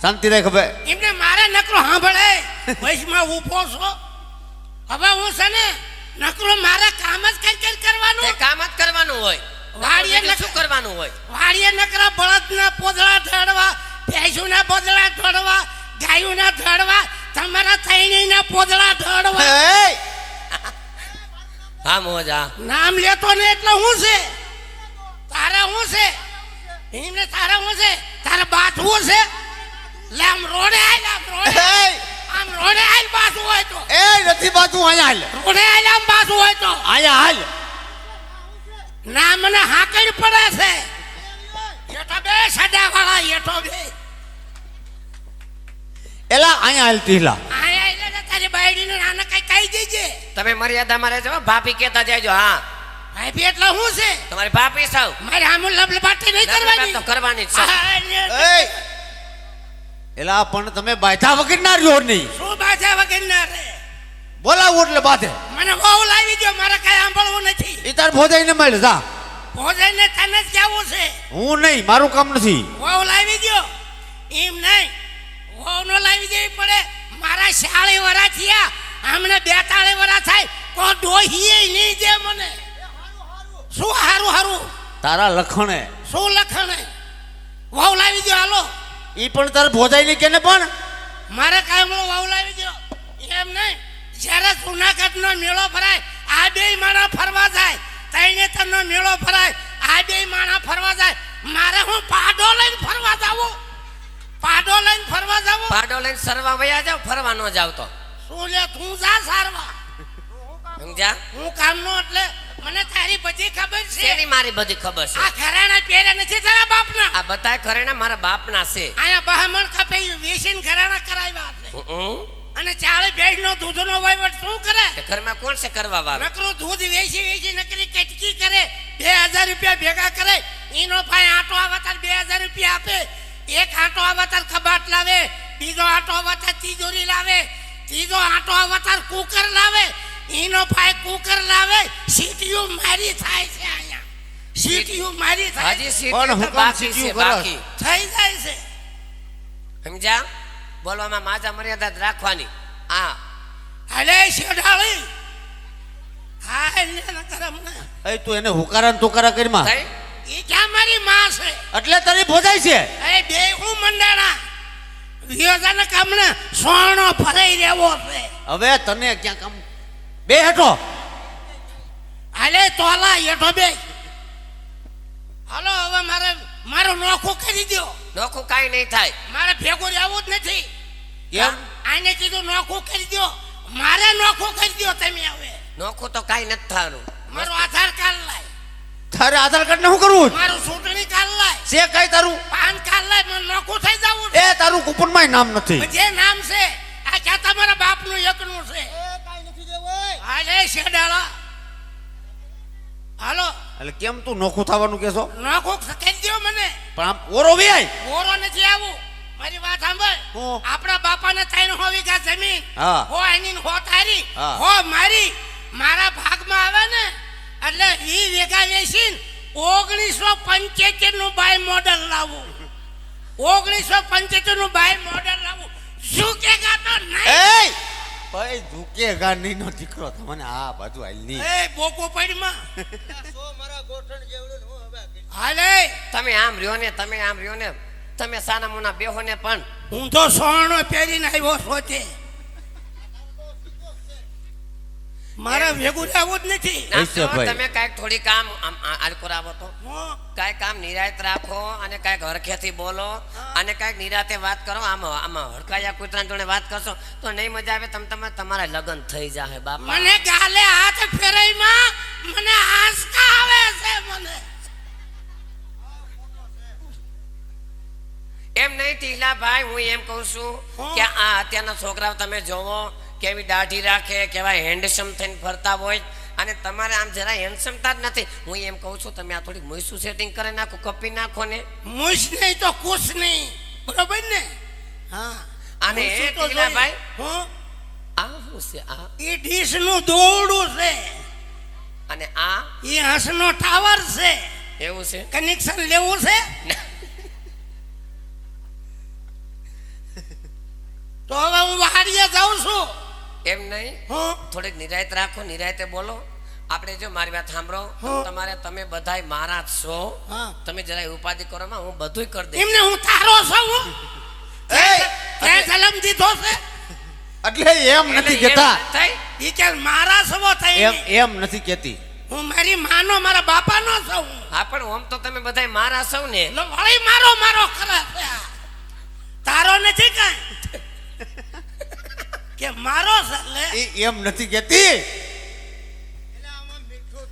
શાંતિ રાખ હવે. એમને મારે નકરો સાંભળે વૈશમાં ઊભો છો હવે હું છે ને નકરો મારે કામ જ કઈ કરવાનું. કામ જ કરવાનું હોય. વાડીએ શું કરવાનું હોય? વાડીએ નકરા બળદના પોદળા ઢળવા, ભેંસુના પોદળા ઢળવા, ગાયોના ઢળવા, તમારા થઈણીના પોદળા ઢળવા. હા મોજા નામ લેતો ને એટલે હું છે તારા હું છે એમને તારા હું છે તારા બાથવું છે લે આમ રોડે આય આમ રોડે આમ રોડે આય બાથવું હોય તો એ નથી બાજુ અહીંયા હાલ. રોડે આય આમ બાથવું હોય તો અહીંયા હાલ. ના મને હાકડ પડે છે એઠો બે સડા વાળા એઠો બે એલા અહીંયા હાલ તીલા. આયા એટલે તારી બાયડીને નાના કઈ કહી દેજે. તમે મર્યાદામાં રહેજો. ભાભી કહેતા જાયજો. હા ભાઈ એટલે હું છે તમારી ભાભી સાવ મારે આમ લબલબાટી નહીં કરવાની તો કરવાની જ છે. એ એલા પણ તમે બાધા વગર ના રહ્યો નહીં. શું બાધા વગર ના રે બોલાવો એટલે બાધે. મને બહુ લાવી દો મારે કઈ સાંભળવું નથી. ઈ તાર ભોજાઈને મળે જા. ભોજનને તને જ જવું છે. હું નહીં, મારું કામ નથી. વહુ લાવી દો એમ નહીં વહુ નો લાવી દેવી પડે. મારા 40 વર્ષ થયા હમણાં 42 વર્ષ થાય કો ડોહીએ નહીં દે મને. શું હારું હારું તારા લખણે શું લખણે વહુ લાવી દો હાલો. ઈ પણ તાર ભોજાઈને કેને પણ મારે કાંઈ મળો વહુ લાવી દો એમ નહીં. જ્યારે જુનાગઢ નો મેળો ભરાય આ બે માણા ફરવા જાય, તૈનેતર નો મેળો ભરાય આ બે માણા ફરવા જાય. મારે હું પાડો લઈને ફરવા જાવું? પાડો લઈને ફરવા જાવું? પાડો લઈને સરવા વયા જાવ, ફરવા ન જાવ તો શું લે તું જા સારવા. સમજ્યા? હું કામ નો એટલે મને તારી બધી ખબર છે. શેની મારી બધી ખબર છે? આ ઘરેણા પહેરે નથી તારા બાપના. આ બધાય ઘરેણા મારા બાપના છે. આયા બહામણ કપે વેસીન ઘરેણા કરાવ્યા છે. અને 40 ભેંસ નો દૂધ નો વહીવટ શું કરે? ઘરમાં કોણ છે કરવા વાળું? નકરું દૂધ વેચી વેચી નકરી કટકી કરે. 2000 રૂપિયા ભેગા કરે. એનો ભાઈ આટો આવતા 2000 રૂપિયા આપે. એક આટો આવતા કબાટ લાવે, બીજો આટો આવતા તિજોરી લાવે, ત્રીજો આટો આવતા કુકર લાવે. એનો ભાઈ કુકર લાવે. સીટીઓ મારી થાય છે અહીંયા. સીટીઓ મારી થાય હજી પણ સીટી હું તો કામ બાકી સીટીયું છે, કરો? બાકી. થઈ જાય છે. સમજ્યા? બોલવામાં માજા મર્યાદા જ રાખવાની. હા અલે શેડાળી હા એને ન કરમ ને. એ તું એને હુકારા ને તુકારા કરીમાં થઈ? એ ક્યાં મારી માં છે? એટલે તારી ભોજાય છે. અરે બે હું મંડાણા વિયોજાના કામને સોનો ફરાઈ રહેવો છે. હવે તને ક્યાં કામ બે હેઠો હાલે તોલા હેઠો બે. હાલો હવે મારું નોખું કરી દો. નોખું કાંઈ નહીં થાય. મારે ભેગું રહેવું જ નથી. કેમ? આને કીધું નોખું કરી દો. મારે નોખું કરી દો તમે હવે. નોખું તો કાંઈ નથી થવાનું. મારું આધાર કાર્ડ લાય, તારે આધાર કાર્ડ ને શું કરવું મારું ચૂંટણી કાર્ડ લાય, છે? કઈ તારું પાન કાર્ડ લાય. મને નોખું થઈ જવું છે. એ તારું કૂપન માં નામ નથી. જે નામ છે આ ક્યાં તમારા બાપનું એકનું છે. હાલે શેડાળા હાલો એટલે કેમ તું નોખું થવાનું કેસો? નોખું કરી દો મને. પણ આમ ઓરો વેય ઓરો નથી આવું. મારી વાત સાંભળ. હું? આપણા બાપાને 3 વીઘા જમીન હા. હો એની હો તારી હા. હો મારી. મારા ભાગમાં આવે ને એટલે 20 વીઘા વેચીને 1975 નું બાય મોડલ લાવું. 1975 નું બાય મોડલ લાવું. શું કે ગાતો નહીં? એ ભાઈ ઝુકેગા નહીં નો દીકરો તમને આ બાજુ હાલ ની. એ બોકો પડીમાં હાલે તમે આમ રહ્યો ને, તમે આમ રહ્યો ને, તમે સાના મુના બેહો ને પણ હું તો સોનો પહેરીને આવ્યો સોચે. મારે ભેગું રહેવું જ નથી. ના, હશે તો ભાઈ. તમે કાંઈક થોડી કામ આમ આલકો રાવો તો હું કાંઈક કામ નિરાયત રાખો અને કાંઈક હરખેથી બોલો અને કાંઈક નિરાતે વાત કરો. આમાં હડકાયા કૂતરા જોડે વાત કરશો તો નહીં મજા આવે. તમારા લગ્ન થઈ જાય બાપા. મને ગાલે હાથ ફેરાઈમાં મને આંસકા આવે છે. મને એમ નહીં ટીલા ભાઈ, હું એમ કહું છું કે આ અત્યારના છોકરાઓ તમે જોવો કેવી દાઢી રાખે, કેવા હેન્ડસમ થઈને ફરતા હોય અને તમારે આમ જરા હેન્ડસમતા જ નથી. હું એમ કહું છું તમે આ થોડી મોઈસું સેટિંગ કરી નાખો, કપી નાખો ને. મુશ નહીં તો કુશ નહીં. બરોબર ને? હા. અને મુશ એ તો ટીલા જોઈએ. ભાઈ, હું આ શું છે? આ એ ડીશ નું દોરડું છે. અને આ એ હંસનો ટાવર છે. એવું છે? કનેક્શન લેવું છે. તો હવે હું વાડીએ જાઉં છું. એમ નહીં, હું થોડીક નિરાયત રાખો, નિરાયતે બોલો. આપણે જો મારી વાત સાંભળો, હા. તમારે તમે બધાય મારા જ છો. હા. તમે જરાય ઉપાધિ કરો માં, હું બધુંય કરી દઈશ. એમને હું તારો છું હું. એ તે જલમ દીધો છે એટલે એમ એટલે નથી એમ કહેતા, થાય. ઈ કે મારા સવો થઈ એમ નથી કહેતી. હું મારી માનો મારા બાપાનો છું. હા, પણ ઓમ તો તમે બધાય મારા છો ને. લો વળી મારો મારો કરે છે આ. તારો નથી કાંઈ કે મારો છે લે. એમ નથી કહેતી.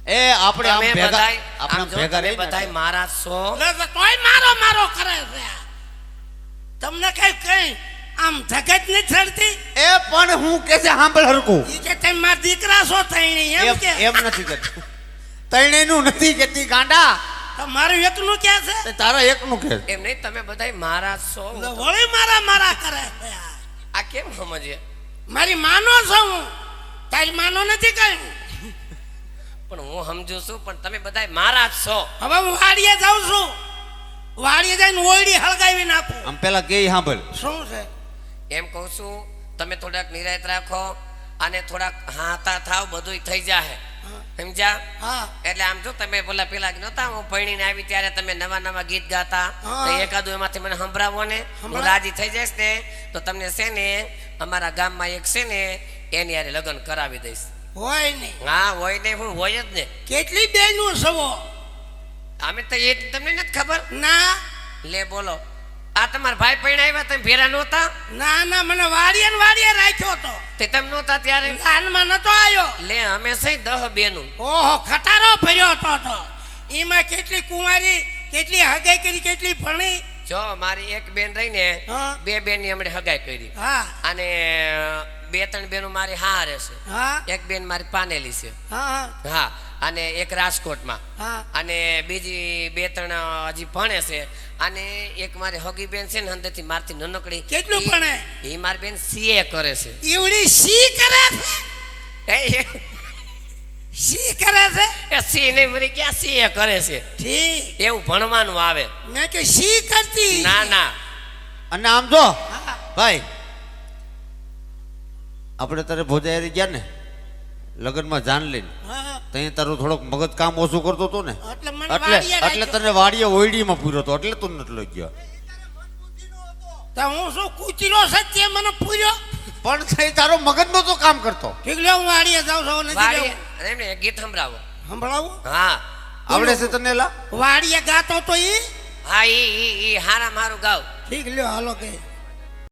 એ આપણે આમ તમે ભેગા બધાય આપણે આમ જો ભેગા તમે રહીને બધાય મારા છો. લે તો તોય મારો મારો કરે છે આ. તમને કઈ આમ જગત નથી ચડતી. એ પણ હું કે છે સાંભળ હરકું. ઈ કે તમે મારા દીકરા છો તઈણી એમ કે એમ નથી કહેતી. તૈણેયનું નથી કહેતી ગાંડા. તો મારું એકનું કે છે તે તારા એકનું કહે. એમ નહીં, તમે બધાય મારા છો. લે વળી મારા મારા કરે છે આ. આ કેમ સમજે? મારી માનો છું હું. તારી માનો નથી કઈ. પણ હું સમજુ છું, પણ તમે બધાય મારા જ છો. હવે હું વાડીએ જાઉં છું. વાડીએ જઈને ઓયડી હળગાવી નાખું. આમ પેલા કે સાંભળ. શું છે એમ કહું છું, તમે થોડાક નિરાયત રાખો અને થોડાક હાતા થાવ, બધુંય થઈ જાહે. સમજ્યા? હા એટલે આમ જો તમે પેલા નહોતા, હું પરણીને આવી ત્યારે તમે નવા નવા ગીત ગાતા, હા. તો એકાદું એમાંથી મને સંભળાવો ને. હું સંભળાવ. રાજી થઈ જઈશ ને તો તમને છે ને અમારા ગામમાં એક છે ને એની હારે લગ્ન કરાવી દઈશ. હોય નહીં. હા, હોય ને, હું હોય જ ને. કેટલી બેનું સવો અમે તો એ તમને નથી ખબર. ના લે બોલો, આ તમારા ભાઈ પરણી આવ્યા, તમે ભેરા નહોતા? ના ના મને વાડીએ ને વાડીએ રાખ્યો તો. તે તમે નહોતા ત્યારે. ગાનમાં નતો આવ્યો. લે અમે છે 10 બેનું. ઓહો ખટારો ભર્યો તો એમાં કેટલી કુંવારી, કેટલી હગાઈ કરી, કેટલી ભણી. જો મારી એક બેન રહીને હા. 2 બેનની હમણે હગાઈ કરી, હા અને 2-3 બેનો મારી હારે છે. હા એક બેન મારી પાનેલી છે. હા હા, અને એક રાજકોટમાં, હા અને બીજી 2-3 હજી ભણે છે, અને એક મારી હગી બેન છે ને અંદરથી મારથી નાનકડી. કેટલું ઈ- ભણે? ઈ મારી બેન CA કરે છે. ઈવડી સી કરે છે. સી કરે છે એ સી નહીં, મને ક્યાં CA કરે છે? ઠીક. એવું ભણવાનું આવે. મેં કે સી કરતી. ના ના, અને આમ જો હા. ભાઈ, આપણે તારે ભોજાઈ ગયા ને લગ્નમાં જાન લઈને, હા. ત્યાં તારું થોડોક મગજ કામ ઓછું કરતો હતો ને, એટલે મને એટલે વાડીએ એટલે રાખ્યો. તને વાડીએ ઓયડીમાં પૂર્યો હતો, એટલે તું નથી લઈ ગયો. તો હું શું કૂતરો સત્ય મને પૂર્યો. પણ થઈ તારો મગજ નતો કામ કરતો. ઠીક લે હું વાડીએ જાઉં છું. નથી વાડી જવું. એમને એક ગીત સંભળાવો. સંભળાવું. હા આવડે છે તને લા? વાડીએ ગાતો તો ઈ. હા, ઈ હારા મારું ગાવ. ઠીક લ્યો હાલો કે